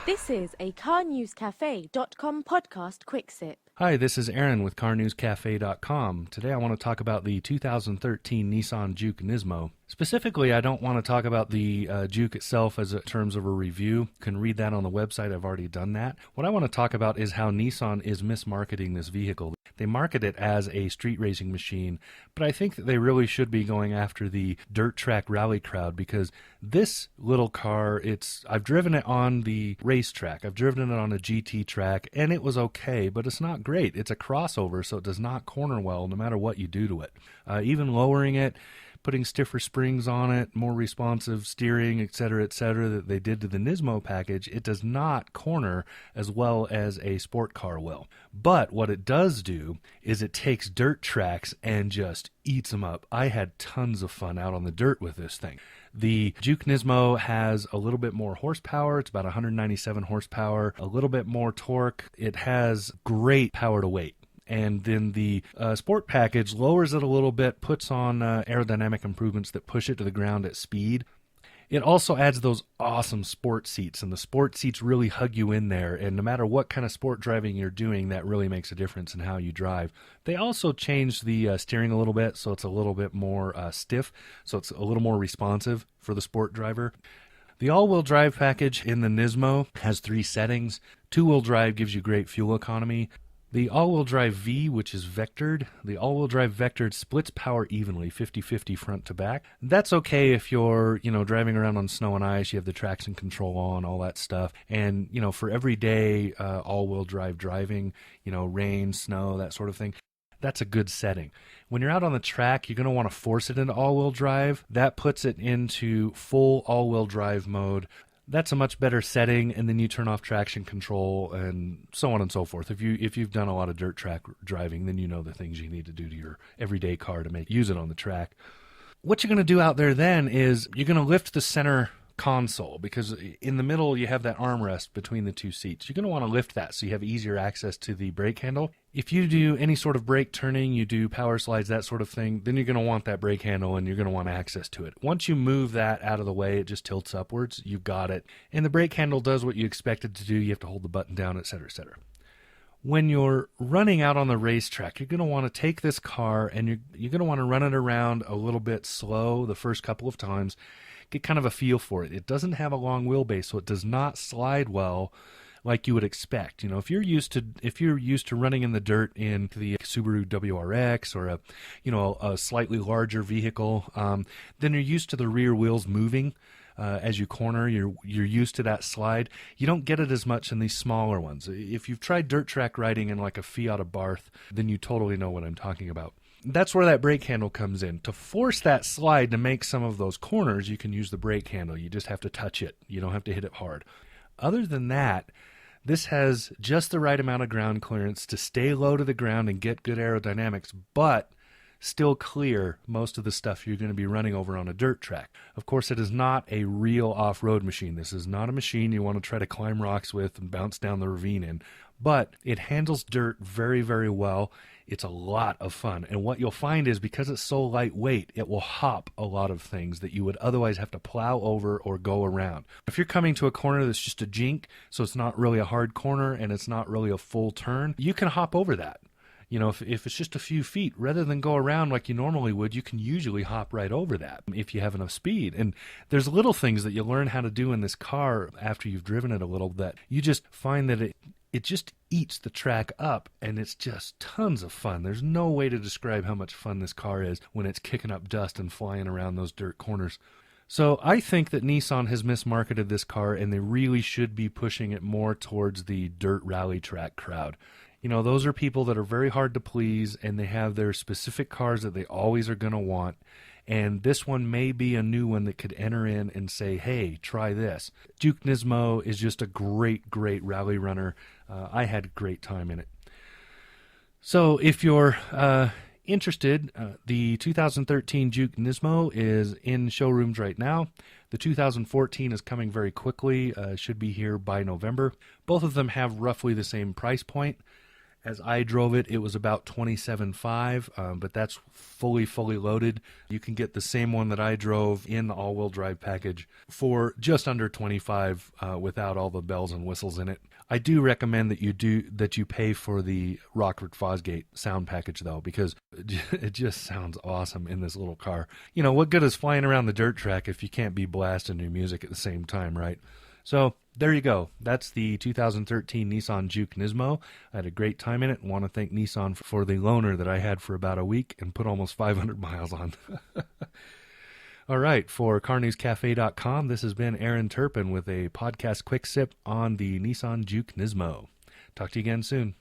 This is a carnewscafe.com podcast quick sip. Hi, this is Aaron with carnewscafe.com. Today I want to talk about the 2013 Nissan Juke NISMO. Specifically, I don't want to talk about the Juke itself as in terms of a review. You can read that on the website. I've already done that. What I want to talk about is how Nissan is mismarketing this vehicle. They market it as a street racing machine, but I think that they really should be going after the dirt track rally crowd, because this little car, I've driven it on the racetrack. I've driven it on a GT track, and it was okay, but it's not great. It's a crossover, so it does not corner well no matter what you do to it. Even lowering it, putting stiffer springs on it, more responsive steering, etc., that they did to the Nismo package, it does not corner as well as a sport car will. But what it does do is it takes dirt tracks and just eats them up. I had tons of fun out on the dirt with this thing. The Juke NISMO has a little bit more horsepower. It's about 197 horsepower, a little bit more torque. It has great power to weight. And then the sport package lowers it a little bit, puts on aerodynamic improvements that push it to the ground at speed. It also adds those awesome sport seats, and the sport seats really hug you in there, and no matter what kind of sport driving you're doing, that really makes a difference in how you drive. They also changed the steering a little bit, so it's a little bit more stiff, so it's a little more responsive for the sport driver. The all-wheel drive package in the Nismo has 3 settings. Two-wheel drive gives you great fuel economy. The all-wheel drive V, which is vectored, the all-wheel drive vectored splits power evenly, 50-50 front to back. That's okay if you're, driving around on snow and ice, you have the traction control on, all that stuff. And, for everyday all-wheel drive driving, rain, snow, that sort of thing, that's a good setting. When you're out on the track, you're going to want to force it into all-wheel drive. That puts it into full all-wheel drive mode. That's a much better setting, and then you turn off traction control and so on and so forth. If you've done a lot of dirt track driving, then you know the things you need to do to your everyday car to use it on the track. What you're going to do out there then is you're going to lift the center console, because in the middle you have that armrest between the 2 seats. You're going to want to lift that so you have easier access to the brake handle. If you do any sort of brake turning, you do power slides, that sort of thing, then you're going to want that brake handle and you're going to want access to it. Once you move that out of the way, it just tilts upwards. You've got it. And the brake handle does what you expect it to do. You have to hold the button down, etc., etc. When you're running out on the racetrack, you're going to want to take this car and you're going to want to run it around a little bit slow the first couple of times. Get kind of a feel for it. It doesn't have a long wheelbase, so it does not slide well like you would expect. If you're used to running in the dirt in the Subaru WRX or a slightly larger vehicle, then you're used to the rear wheels moving. As you corner, you're used to that slide. You don't get it as much in these smaller ones. If you've tried dirt track riding in like a Fiat Abarth, then you totally know what I'm talking about. That's where that brake handle comes in. To force that slide to make some of those corners, you can use the brake handle. You just have to touch it. You don't have to hit it hard. Other than that, this has just the right amount of ground clearance to stay low to the ground and get good aerodynamics, but still clear most of the stuff you're going to be running over on a dirt track. Of course, it is not a real off-road machine. This is not a machine you want to try to climb rocks with and bounce down the ravine in, but it handles dirt very, very well. It's a lot of fun, and what you'll find is because it's so lightweight, it will hop a lot of things that you would otherwise have to plow over or go around. If you're coming to a corner that's just a jink, so it's not really a hard corner and it's not really a full turn, you can hop over that. If it's just a few feet, rather than go around like you normally would, you can usually hop right over that if you have enough speed. And there's little things that you learn how to do in this car after you've driven it a little that you just find that it just eats the track up, and it's just tons of fun. There's no way to describe how much fun this car is when it's kicking up dust and flying around those dirt corners. So I think that Nissan has mismarketed this car, and they really should be pushing it more towards the dirt rally track crowd. Those are people that are very hard to please, and they have their specific cars that they always are going to want. And this one may be a new one that could enter in and say, hey, try this. Juke NISMO is just a great, great rally runner. I had a great time in it. So if you're interested, the 2013 Juke NISMO is in showrooms right now. The 2014 is coming very quickly, should be here by November. Both of them have roughly the same price point. As I drove it, it was about $27,500, but that's fully loaded. You can get the same one that I drove in the all-wheel drive package for just under $25,000 without all the bells and whistles in it. I do recommend that you pay for the Rockford Fosgate sound package though, because it just sounds awesome in this little car. You know, what good is flying around the dirt track if you can't be blasting new music at the same time, right? So there you go. That's the 2013 Nissan Juke NISMO. I had a great time in it and want to thank Nissan for the loaner that I had for about a week and put almost 500 miles on. All right, for CarNewsCafe.com, this has been Aaron Turpin with a podcast quick sip on the Nissan Juke NISMO. Talk to you again soon.